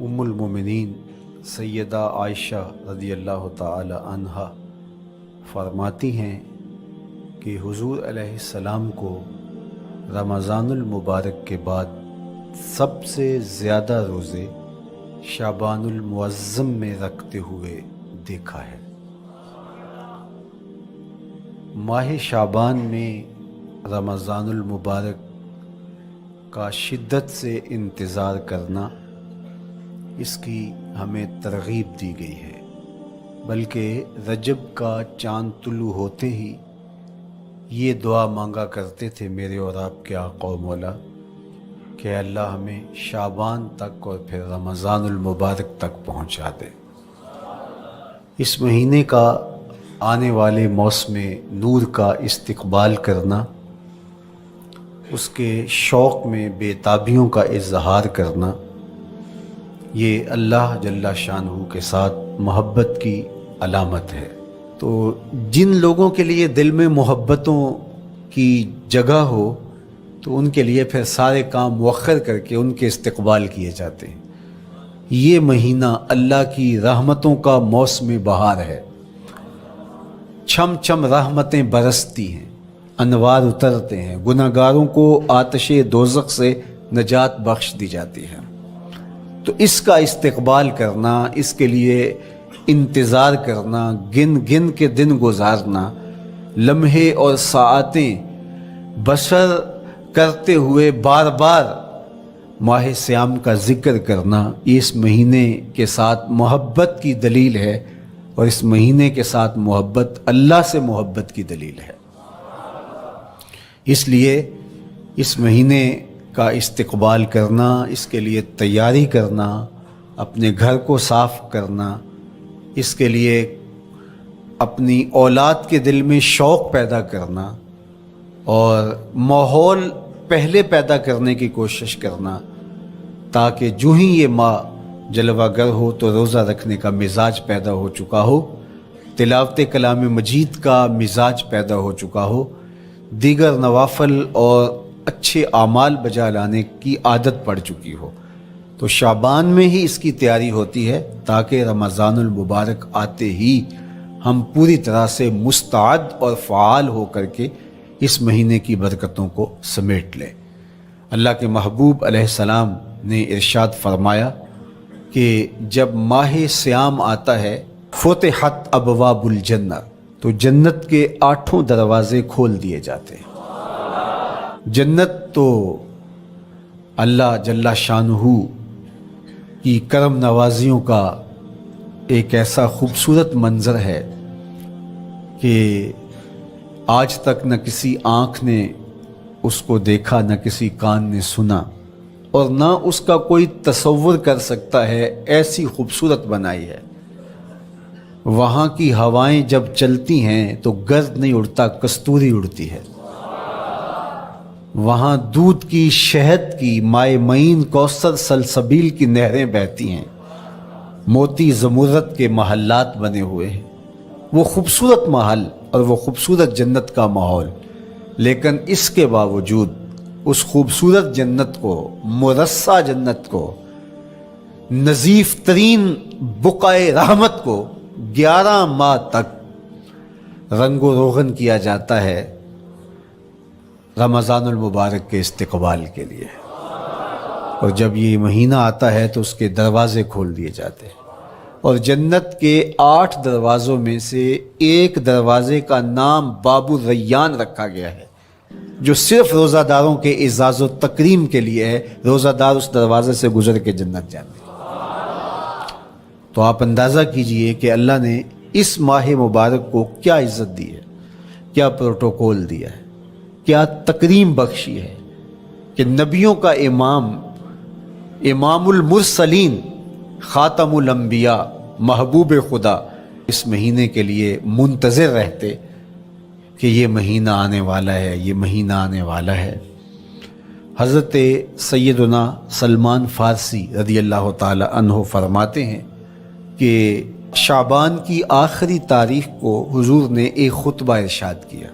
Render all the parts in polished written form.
ام المومنین سیدہ عائشہ رضی اللہ تعالی عنہا فرماتی ہیں کہ حضور علیہ السلام کو رمضان المبارک کے بعد سب سے زیادہ روزے شعبان المعظم میں رکھتے ہوئے دیکھا ہے۔ ماہ شعبان میں رمضان المبارک کا شدت سے انتظار کرنا، اس کی ہمیں ترغیب دی گئی ہے، بلکہ رجب کا چاند طلوع ہوتے ہی یہ دعا مانگا کرتے تھے میرے اور آپ کے آقا و مولا کہ اللہ ہمیں شعبان تک اور پھر رمضان المبارک تک پہنچا دے۔ اس مہینے کا آنے والے موسم نور کا استقبال کرنا، اس کے شوق میں بے تابیوں کا اظہار کرنا، یہ اللہ جل شانہ کے ساتھ محبت کی علامت ہے۔ تو جن لوگوں کے لیے دل میں محبتوں کی جگہ ہو تو ان کے لیے پھر سارے کام مؤخر کر کے ان کے استقبال کیے جاتے ہیں۔ یہ مہینہ اللہ کی رحمتوں کا موسم بہار ہے، چھم چھم رحمتیں برستی ہیں، انوار اترتے ہیں، گناہگاروں کو آتش دوزخ سے نجات بخش دی جاتی ہے۔ تو اس کا استقبال کرنا، اس کے لیے انتظار کرنا، گن گن کے دن گزارنا، لمحے اور ساعتیں بسر کرتے ہوئے بار بار ماہ صیام کا ذکر کرنا، یہ اس مہینے کے ساتھ محبت کی دلیل ہے، اور اس مہینے کے ساتھ محبت اللہ سے محبت کی دلیل ہے۔ اس لیے اس مہینے کا استقبال کرنا، اس کے لیے تیاری کرنا، اپنے گھر کو صاف کرنا، اس کے لیے اپنی اولاد کے دل میں شوق پیدا کرنا اور ماحول پہلے پیدا کرنے کی کوشش کرنا، تاکہ جو ہی یہ ماہ جلوہ گر ہو تو روزہ رکھنے کا مزاج پیدا ہو چکا ہو، تلاوت کلام مجید کا مزاج پیدا ہو چکا ہو، دیگر نوافل اور اچھے اعمال بجا لانے کی عادت پڑ چکی ہو۔ تو شعبان میں ہی اس کی تیاری ہوتی ہے تاکہ رمضان المبارک آتے ہی ہم پوری طرح سے مستعد اور فعال ہو کر کے اس مہینے کی برکتوں کو سمیٹ لیں۔ اللہ کے محبوب علیہ السلام نے ارشاد فرمایا کہ جب ماہ صیام آتا ہے فتحت ابواب الجنہ، تو جنت کے 8 دروازے کھول دیے جاتے ہیں۔ جنت تو اللہ جل شانہ کی کرم نوازیوں کا ایک ایسا خوبصورت منظر ہے کہ آج تک نہ کسی آنکھ نے اس کو دیکھا، نہ کسی کان نے سنا، اور نہ اس کا کوئی تصور کر سکتا ہے، ایسی خوبصورت بنائی ہے۔ وہاں کی ہوائیں جب چلتی ہیں تو گرد نہیں اڑتا، کستوری اڑتی ہے۔ وہاں دودھ کی، شہد کی، مائے معین، کوثر، سلسبیل کی نہریں بہتی ہیں، موتی زمرد کے محلات بنے ہوئے ہیں۔ وہ خوبصورت محل اور وہ خوبصورت جنت کا ماحول، لیکن اس کے باوجود اس خوبصورت جنت کو، مرصع جنت کو، نظیف ترین بقعۂ رحمت کو 11 ماہ تک رنگ و روغن کیا جاتا ہے رمضان المبارک کے استقبال کے لیے، اور جب یہ مہینہ آتا ہے تو اس کے دروازے کھول دیے جاتے ہیں، اور جنت کے 8 دروازوں میں سے ایک دروازے کا نام باب الریان رکھا گیا ہے، جو صرف روزہ داروں کے اعزاز و تکریم کے لیے ہے۔ روزہ دار اس دروازے سے گزر کے جنت جاتے ہیں۔ تو آپ اندازہ کیجئے کہ اللہ نے اس ماہ مبارک کو کیا عزت دی ہے، کیا پروٹوکول دیا ہے، کیا تکریم بخشی ہے کہ نبیوں کا امام، امام المرسلین، خاتم الانبیاء، محبوب خدا اس مہینے کے لیے منتظر رہتے کہ یہ مہینہ آنے والا ہے، یہ مہینہ آنے والا ہے۔ حضرت سیدنا سلمان فارسی رضی اللہ تعالی عنہ فرماتے ہیں کہ شعبان کی آخری تاریخ کو حضور نے ایک خطبہ ارشاد کیا۔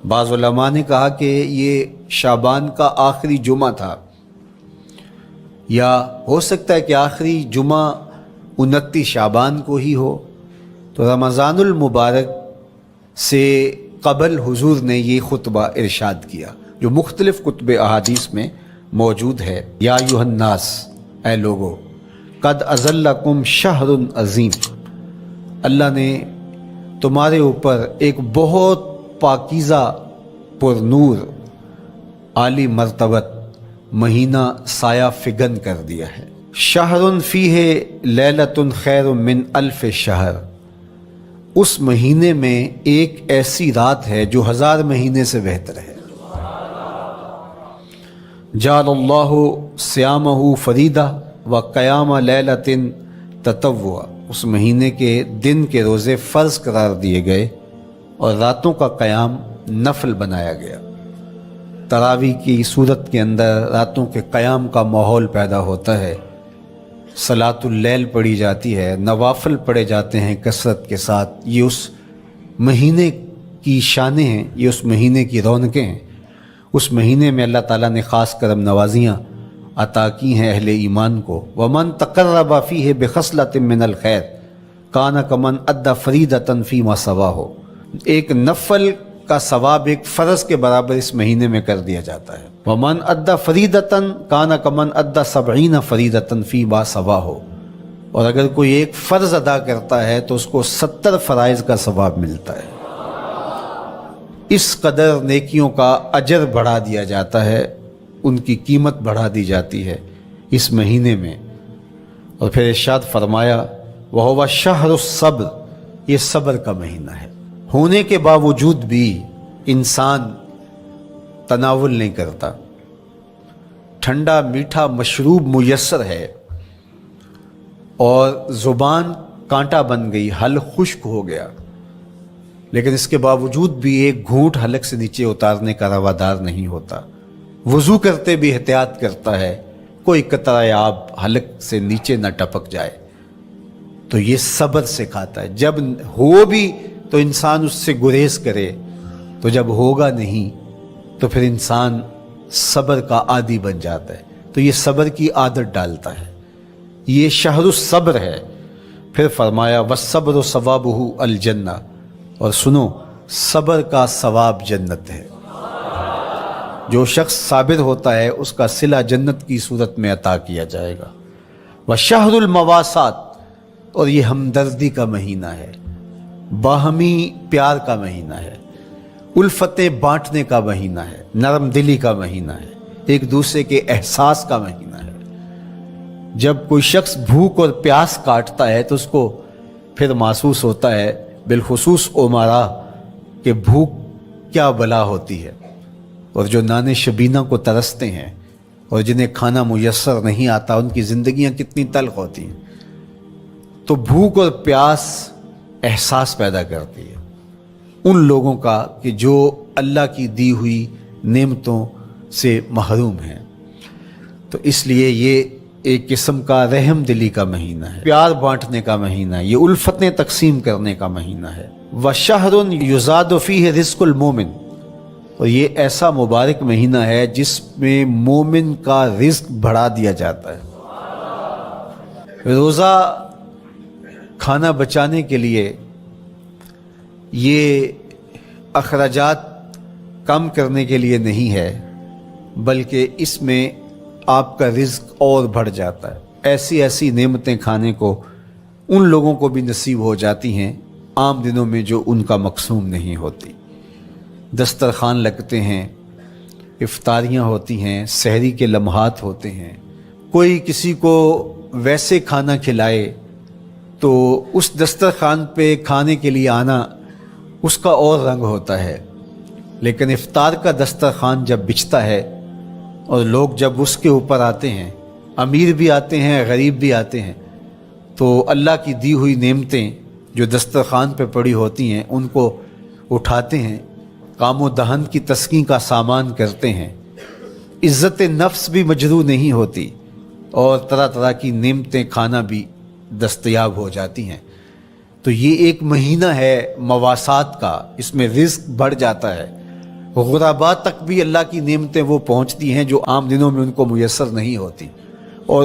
بعض علماء نے کہا کہ یہ شعبان کا آخری جمعہ تھا، یا ہو سکتا ہے کہ آخری جمعہ 29 شعبان کو ہی ہو، تو رمضان المبارک سے قبل حضور نے یہ خطبہ ارشاد کیا جو مختلف کتب احادیث میں موجود ہے۔ یا ایھا الناس، اے لوگو، قد اظلکم شہر عظیم، اللہ نے تمہارے اوپر ایک بہت پاکیزہ، پر نور، عالی مرتبت مہینہ سایہ فگن کر دیا ہے۔ شہر فیہ لیلۃ خیر من الف شہر، اس مہینے میں ایک ایسی رات ہے جو 1000 مہینے سے بہتر ہے۔ جعل اللہ صیامہ فریدہ و قیام لیلۃ تطوع، اس مہینے کے دن کے روزے فرض قرار دیے گئے اور راتوں کا قیام نفل بنایا گیا۔ تراویح کی صورت کے اندر راتوں کے قیام کا ماحول پیدا ہوتا ہے، صلاۃ اللیل پڑھی جاتی ہے، نوافل پڑھے جاتے ہیں کثرت کے ساتھ۔ یہ اس مہینے کی شانیں ہیں، یہ اس مہینے کی رونقیں ہیں۔ اس مہینے میں اللہ تعالیٰ نے خاص کرم نوازیاں عطا کی ہیں اہل ایمان کو۔ وَمَن تَقَرَّبَ فِيهِ بِخَصْلَةٍ مِّنَ الْخَيْرِ كَانَ كَمَنْ أَدَّى فَرِيضَةً فِيمَا سَوَاهُ، ایک نفل کا ثواب ایک فرض کے برابر اس مہینے میں کر دیا جاتا ہے۔ وَمَنْ أَدَّى فَرِيضَةً كَانَ كَمَنْ أَدَّى 70 فَرِيضَةً فِيمَا سَوَاهُ، اور اگر کوئی ایک فرض ادا کرتا ہے تو اس کو 70 فرائض کا ثواب ملتا ہے۔ اس قدر نیکیوں کا اجر بڑھا دیا جاتا ہے، ان کی قیمت بڑھا دی جاتی ہے اس مہینے میں۔ اور پھر ارشاد فرمایا وَهُوَ شَهْرُ الصَّبْرِ، یہ صبر کا مہینہ ہے۔ ہونے کے باوجود بھی انسان تناول نہیں کرتا، ٹھنڈا میٹھا مشروب میسر ہے اور زبان کانٹا بن گئی، حلق خشک ہو گیا، لیکن اس کے باوجود بھی ایک گھونٹ حلق سے نیچے اتارنے کا روادار نہیں ہوتا۔ وضو کرتے بھی احتیاط کرتا ہے کوئی قطرہ آب حلق سے نیچے نہ ٹپک جائے، تو یہ صبر سکھاتا ہے۔ جب ہو بھی تو انسان اس سے گریز کرے، تو جب ہوگا نہیں تو پھر انسان صبر کا عادی بن جاتا ہے، تو یہ صبر کی عادت ڈالتا ہے۔ یہ شہر الصبر ہے۔ پھر فرمایا وَالصَّبْرُ ثَوَابُهُ الجنہ، اور سنو صبر کا ثواب جنت ہے۔ جو شخص صابر ہوتا ہے اس کا صلہ جنت کی صورت میں عطا کیا جائے گا۔ وَشَهْرُ الْمَوَاسَاتِ، اور یہ ہمدردی کا مہینہ ہے، باہمی پیار کا مہینہ ہے، الفتیں بانٹنے کا مہینہ ہے، نرم دلی کا مہینہ ہے، ایک دوسرے کے احساس کا مہینہ ہے۔ جب کوئی شخص بھوک اور پیاس کاٹتا ہے تو اس کو پھر محسوس ہوتا ہے، بالخصوص عمرا، کہ بھوک کیا بلا ہوتی ہے، اور جو نان شبینہ کو ترستے ہیں اور جنہیں کھانا میسر نہیں آتا ان کی زندگیاں کتنی تلخ ہوتی ہیں۔ تو بھوک اور پیاس احساس پیدا کرتی ہے ان لوگوں کا کہ جو اللہ کی دی ہوئی نعمتوں سے محروم ہیں۔ تو اس لیے یہ ایک قسم کا رحم دلی کا مہینہ ہے، پیار بانٹنے کا مہینہ ہے، یہ الفتیں تقسیم کرنے کا مہینہ ہے۔ وَشَهْرٌ يُزَادُ فِيهِ رِزْقُ الْمُؤْمِنِ، اور یہ ایسا مبارک مہینہ ہے جس میں مومن کا رزق بڑھا دیا جاتا ہے۔ روزہ کھانا بچانے کے لیے، یہ اخراجات کم کرنے کے لیے نہیں ہے، بلکہ اس میں آپ کا رزق اور بڑھ جاتا ہے۔ ایسی ایسی نعمتیں کھانے کو ان لوگوں کو بھی نصیب ہو جاتی ہیں عام دنوں میں جو ان کا مقسوم نہیں ہوتی۔ دسترخوان لگتے ہیں، افطاریاں ہوتی ہیں، سحری کے لمحات ہوتے ہیں، کوئی کسی کو ویسے کھانا کھلائے تو اس دسترخوان پہ کھانے کے لیے آنا اس کا اور رنگ ہوتا ہے، لیکن افطار کا دسترخوان جب بچھتا ہے اور لوگ جب اس کے اوپر آتے ہیں، امیر بھی آتے ہیں، غریب بھی آتے ہیں، تو اللہ کی دی ہوئی نعمتیں جو دسترخوان پہ پڑی ہوتی ہیں ان کو اٹھاتے ہیں، کام و دہن کی تسکین کا سامان کرتے ہیں، عزت نفس بھی مجروح نہیں ہوتی اور طرح طرح کی نعمتیں کھانا بھی دستیاب ہو جاتی ہیں۔ تو یہ ایک مہینہ ہے مواسات کا، اس میں رزق بڑھ جاتا ہے، غرباء تک بھی اللہ کی نعمتیں وہ پہنچتی ہیں جو عام دنوں میں ان کو میسر نہیں ہوتی، اور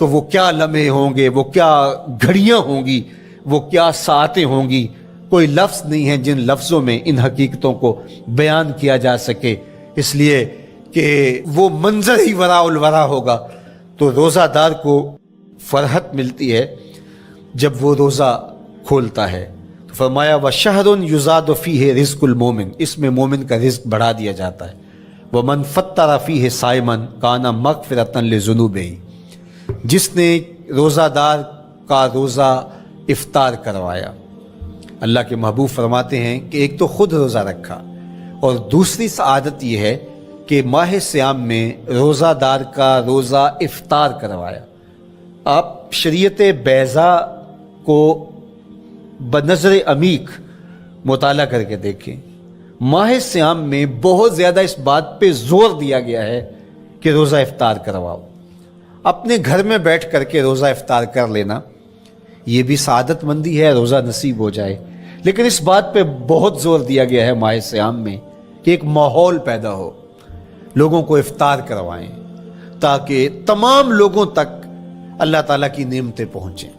تو وہ کیا لمحے ہوں گے، وہ کیا گھڑیاں ہوں گی، وہ کیا ساعتیں ہوں گی، کوئی لفظ نہیں ہے جن لفظوں میں ان حقیقتوں کو بیان کیا جا سکے، اس لیے کہ وہ منظر ہی وراء الورا ہوگا۔ تو روزہ دار کو فرحت ملتی ہے جب وہ روزہ کھولتا ہے۔ تو فرمایا وَشَهْرٌ يُزَادُ فِيهِ رِزْقُ الْمُؤْمِنِ، اس میں مومن کا رزق بڑھا دیا جاتا ہے۔ وَمَنْ فَطَّرَ فِيهِ صَائِمًا كَانَ مَغْفِرَةً لِذُنُوبِهِ، جس نے روزہ دار کا روزہ افطار کروایا۔ اللہ کے محبوب فرماتے ہیں کہ ایک تو خود روزہ رکھا، اور دوسری سعادت یہ ہے کہ ماہ صیام میں روزہ دار کا روزہ افطار کروایا۔ آپ شریعت بیضاء کو بنظر عمیق مطالعہ کر کے دیکھیں، ماہ صیام میں بہت زیادہ اس بات پہ زور دیا گیا ہے کہ روزہ افطار کرواؤ۔ اپنے گھر میں بیٹھ کر کے روزہ افطار کر لینا یہ بھی سعادت مندی ہے، روزہ نصیب ہو جائے، لیکن اس بات پہ بہت زور دیا گیا ہے ماہ صیام میں کہ ایک ماحول پیدا ہو، لوگوں کو افطار کروائیں تاکہ تمام لوگوں تک اللہ تعالیٰ کی نعمتیں پہنچیں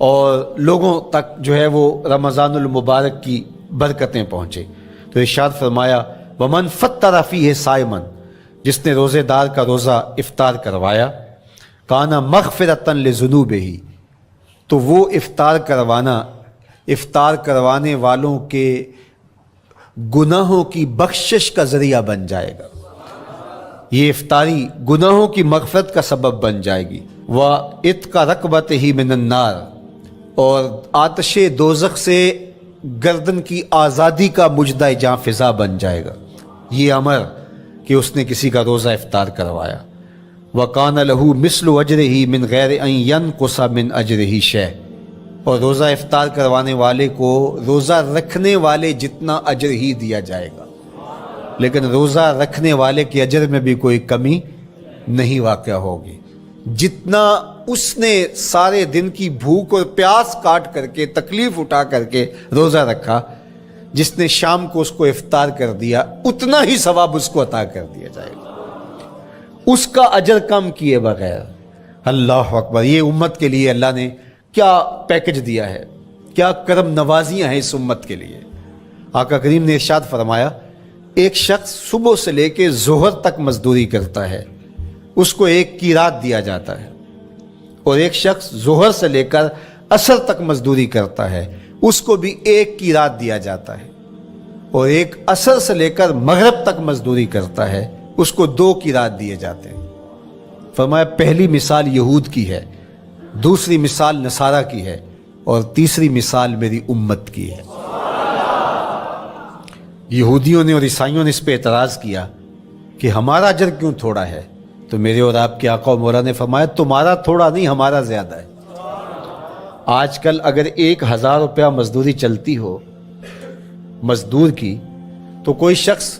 اور لوگوں تک جو ہے وہ رمضان المبارک کی برکتیں پہنچیں۔ تو ارشاد فرمایا وَمَنْ فَطَّرَ فِيهِ صَائِمًا، جس نے روزے دار کا روزہ افطار کروایا، کانا مغفرۃ لذنوبہ، تو وہ افطار کروانے والوں کے گناہوں کی بخشش کا ذریعہ بن جائے گا۔ یہ افطاری گناہوں کی مغفرت کا سبب بن جائے گی۔ وَعِتْقَ رَقْبَتِهِ مِنَ النَّارِ، اور آتش دوزخ سے گردن کی آزادی کا مجدہ جاں فضا بن جائے گا یہ امر کہ اس نے کسی کا روزہ افطار کروایا۔ وَقَانَ لَهُ مِثْلُ أَجْرِهِ مِنْ غَيْرِ أَنْ يَنْقُصَ مِنْ أَجْرِهِ شَيْءٌ، اور روزہ افطار کروانے والے کو روزہ رکھنے والے جتنا اجر ہی دیا جائے گا، لیکن روزہ رکھنے والے کے اجر میں بھی کوئی کمی نہیں واقع ہوگی۔ جتنا اس نے سارے دن کی بھوک اور پیاس کاٹ کر کے تکلیف اٹھا کر کے روزہ رکھا، جس نے شام کو اس کو افطار کر دیا اتنا ہی ثواب اس کو عطا کر دیا جائے گا، اس کا اجر کم کیے بغیر۔ اللہ اکبر، یہ امت کے لیے اللہ نے کیا پیکج دیا ہے، کیا کرم نوازیاں ہیں اس امت کے لیے۔ آقا کریم نے ارشاد فرمایا ایک شخص صبح سے لے کے ظہر تک مزدوری کرتا ہے، اس کو ایک قیراط دیا جاتا ہے، اور ایک شخص ظہر سے لے کر عصر تک مزدوری کرتا ہے، اس کو بھی ایک قیراط دیا جاتا ہے، اور ایک عصر سے لے کر مغرب تک مزدوری کرتا ہے، اس کو 2 قیراط دیے جاتے ہیں۔ فرمایا پہلی مثال یہود کی ہے، دوسری مثال نصارہ کی ہے، اور تیسری مثال میری امت کی ہے۔ یہودیوں نے اور عیسائیوں نے اس پہ اعتراض کیا کہ ہمارا اجر کیوں تھوڑا ہے، تو میرے اور آپ کے آقا و مولا نے فرمایا تمہارا تھوڑا نہیں، ہمارا زیادہ ہے۔ آج کل اگر 1000 روپیہ مزدوری چلتی ہو مزدور کی، تو کوئی شخص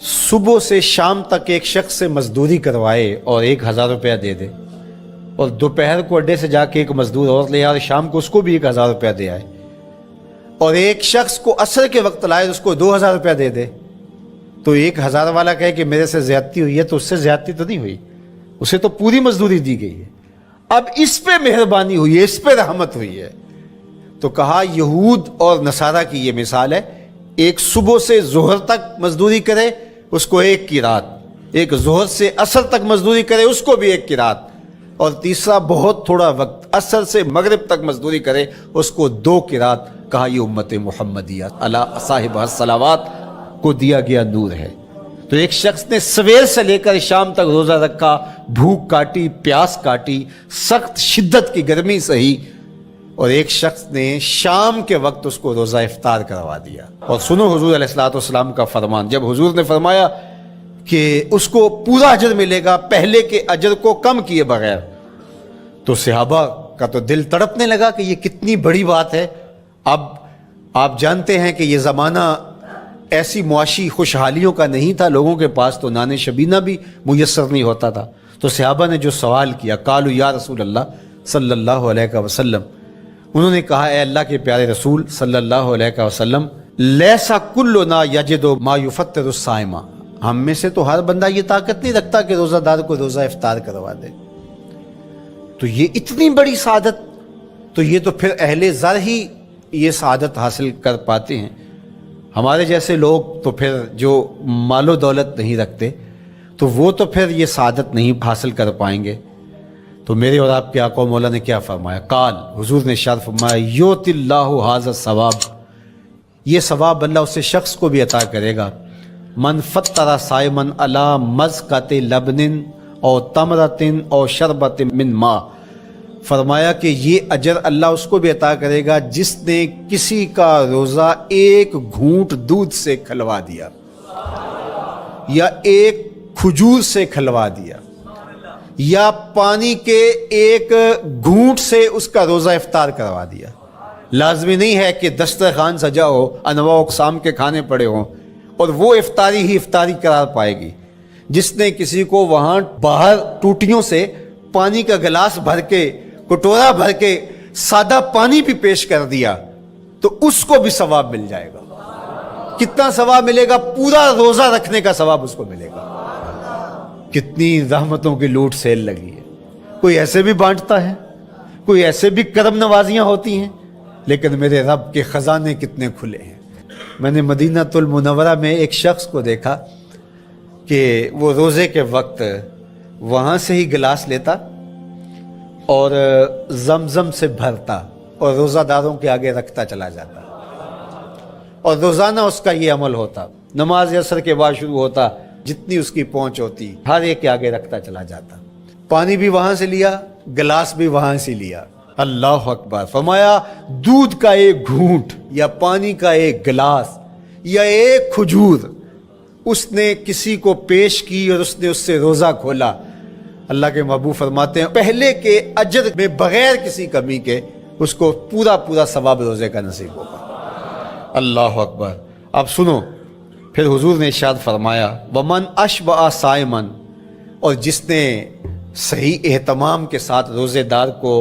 صبح سے شام تک ایک شخص سے مزدوری کروائے اور 1000 روپیہ دے دے، اور دوپہر کو اڈے سے جا کے ایک مزدور اور لے آئے اور شام کو اس کو بھی 1000 روپیہ دے آئے، اور ایک شخص کو عصر کے وقت لائے اس کو 2000 روپیہ دے دے، تو 1000 والا کہے کہ میرے سے زیادتی ہوئی ہے، تو اس سے زیادتی تو نہیں ہوئی، اسے تو پوری مزدوری دی گئی ہے، اب اس پہ مہربانی ہوئی ہے، اس پہ رحمت ہوئی ہے۔ تو کہا یہود اور نصارہ کی یہ مثال ہے، ایک صبح سے ظہر تک مزدوری کرے اس کو 1 قیراط، ایک ظہر سے عصر تک مزدوری کرے اس کو بھی 1 قیراط، اور تیسرا بہت تھوڑا وقت عصر سے مغرب تک مزدوری کرے اس کو 2 قیراط۔ کہا یہ امت محمدیہ علی صاحب الصلوات کو دیا گیا نور ہے۔ تو ایک شخص نے سویر سے لے کر شام تک روزہ رکھا، بھوک کاٹی، پیاس کاٹی، سخت شدت کی گرمی سہی، اور ایک شخص نے شام کے وقت اس کو روزہ افطار کروا دیا۔ اور سنو حضور علیہ الصلوۃ والسلام کا فرمان، جب حضور نے فرمایا کہ اس کو پورا اجر ملے گا پہلے کے اجر کو کم کیے بغیر، تو صحابہ کا تو دل تڑپنے لگا کہ یہ کتنی بڑی بات ہے۔ اب آپ جانتے ہیں کہ یہ زمانہ ایسی معاشی خوشحالیوں کا نہیں تھا، لوگوں کے پاس تو نان شبینہ بھی میسر نہیں ہوتا تھا، تو صحابہ نے جو سوال کیا، قالوا یا رسول اللہ صلی اللہ علیہ وسلم، انہوں نے کہا اے اللہ کے پیارے رسول صلی اللہ علیہ وسلم، لیسا کلنا یجد ما یفطر الصائم، ہم میں سے تو ہر بندہ یہ طاقت نہیں رکھتا کہ روزہ دار کو روزہ افطار کروا دے۔ تو یہ اتنی بڑی سعادت، تو یہ تو پھر اہل زر ہی یہ سعادت حاصل کر پاتے ہیں. ہمارے جیسے لوگ تو پھر جو مال و دولت نہیں رکھتے تو وہ تو پھر یہ سعادت نہیں حاصل کر پائیں گے. تو میرے اور آپ کے آقا و مولا نے کیا فرمایا؟ قال، حضور نے ارشاد فرمایا، یوت اللہ ھذا الثواب، یہ ثواب اللہ اس شخص کو بھی عطا کرے گا، من فطر صائما علی مزقۃ لبن او تمرۃ او شربۃ من ماء. فرمایا کہ یہ اجر اللہ اس کو بھی عطا کرے گا جس نے کسی کا روزہ ایک گھونٹ دودھ سے کھلوا دیا یا ایک کھجور سے کھلوا دیا یا پانی کے ایک گھونٹ سے اس کا روزہ افطار کروا دیا. لازمی نہیں ہے کہ دسترخوان سجا ہو، انواع و اقسام کے کھانے پڑے ہوں اور وہ افطاری ہی افطاری قرار پائے گی. جس نے کسی کو وہاں باہر ٹوٹیوں سے پانی کا گلاس بھر کے، کٹورا بھر کے سادہ پانی بھی پیش کر دیا تو اس کو بھی ثواب مل جائے گا. کتنا ثواب ملے گا؟ پورا روزہ رکھنے کا ثواب اس کو ملے گا. کتنی رحمتوں کی لوٹ سیل لگی ہے. کوئی ایسے بھی بانٹتا ہے، کوئی ایسے بھی کرم نوازیاں ہوتی ہیں، لیکن میرے رب کے خزانے کتنے کھلے ہیں. میں نے مدینہ المنورہ میں ایک شخص کو دیکھا کہ وہ روزے کے وقت وہاں سے ہی گلاس لیتا اور زمزم سے بھرتا اور روزہ داروں کے آگے رکھتا چلا جاتا، اور روزانہ اس کا یہ عمل ہوتا. نماز عصر کے بعد شروع ہوتا، جتنی اس کی پہنچ ہوتی ہر ایک کے آگے رکھتا چلا جاتا. پانی بھی وہاں سے لیا، گلاس بھی وہاں سے لیا. اللہ اکبر. فرمایا دودھ کا ایک گھونٹ یا پانی کا ایک گلاس یا ایک کھجور اس نے کسی کو پیش کی اور اس نے اس سے روزہ کھولا. اللہ کے محبوب فرماتے ہیں پہلے کے اجر میں بغیر کسی کمی کے اس کو پورا پورا ثواب روزے کا نصیب ہوگا. اللہ اکبر. اب سنو، پھر حضور نے ارشاد فرمایا ومن اشبع صائما، اور جس نے صحیح اہتمام کے ساتھ روزے دار کو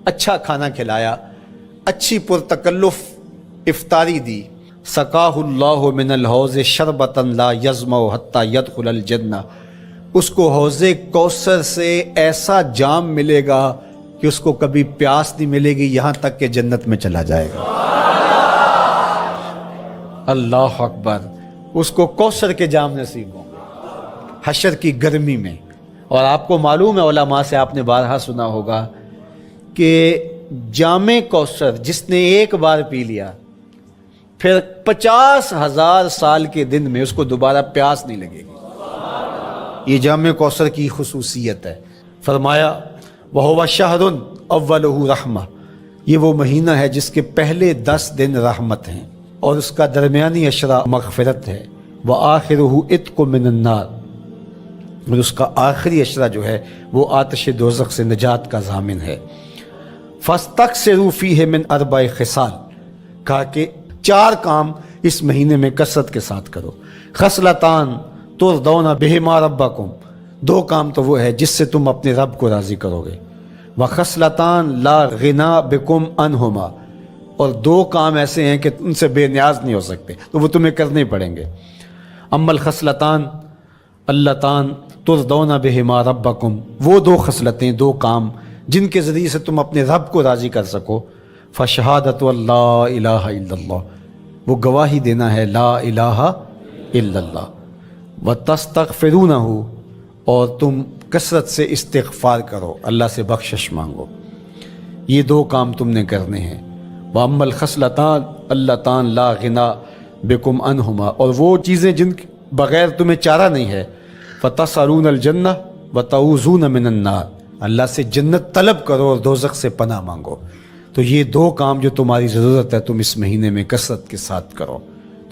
اچھا کھانا کھلایا، اچھی پرتکلف افطاری دی، سقاہ اللہ من الحوض شربتا لا یظمأ حتی یدخل الجنہ، اس کو حوض کوثر سے ایسا جام ملے گا کہ اس کو کبھی پیاس نہیں ملے گی یہاں تک کہ جنت میں چلا جائے گا. اللہ اکبر. اس کو کوثر کے جام نصیب ہوں گے حشر کی گرمی میں. اور آپ کو معلوم ہے، علماء سے آپ نے بارہا سنا ہوگا کہ جام کوثر جس نے ایک بار پی لیا پھر 50,000 سال کے دن میں اس کو دوبارہ پیاس نہیں لگے گی. یہ جام کوثر کی خصوصیت ہے. فرمایا وَهُوَ شَهْرٌ أَوَّلُهُ رَحْمَةٌ، یہ وہ مہینہ ہے جس کے پہلے 10 دن رحمت ہیں اور اس کا درمیانی عشرہ مغفرت ہے. وَآخِرُهُ عِتْقٌ مِّنَ النَّارِ، اور اس کا آخری عشرہ جو ہے وہ آتش دوزخ سے نجات کا ضامن ہے. فَاسْتَكْثِرُوا فِيهِ مِنْ 4 خصال، کہا کہ 4 کام اس مہینے میں کثرت کے ساتھ کرو. خصلتان ترضون بہما ربکم، 2 کام تو وہ ہے جس سے تم اپنے رب کو راضی کرو گے. وخصلتان لا غنا بکم عنہما، اور 2 کام ایسے ہیں کہ ان سے بے نیاز نہیں ہو سکتے تو وہ تمہیں کرنے پڑیں گے. اما الخصلتان اللتان ترضون بہما ربکم، وہ 2 خصلتیں، 2 کام جن کے ذریعے سے تم اپنے رب کو راضی کر سکو. فشہادت اللہ الہ الا اللہ، وہ گواہی دینا ہے لا الہ الا اللہ. وتستغفرونہ، اور تم کثرت سے استغفار کرو، اللہ سے بخشش مانگو. یہ 2 کام تم نے کرنے ہیں. وَأَمَّا الْخَصْلَتَانِ اللَّتَانِ لَا غِنَىٰ بِكُمْ عَنْهُمَا، اور وہ چیزیں جن کے بغیر تمہیں چارہ نہیں ہے. فَتَسْأَلُونَ الْجَنَّةَ وَتَعُوذُونَ مِنَ النَّارِ، اللہ سے جنت طلب کرو اور دوزخ سے پناہ مانگو. تو یہ 2 کام جو تمہاری ضرورت ہے تم اس مہینے میں کثرت کے ساتھ کرو.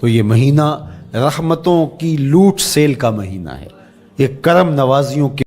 تو یہ مہینہ رحمتوں کی لوٹ سیل کا مہینہ ہے، یہ کرم نوازیوں کی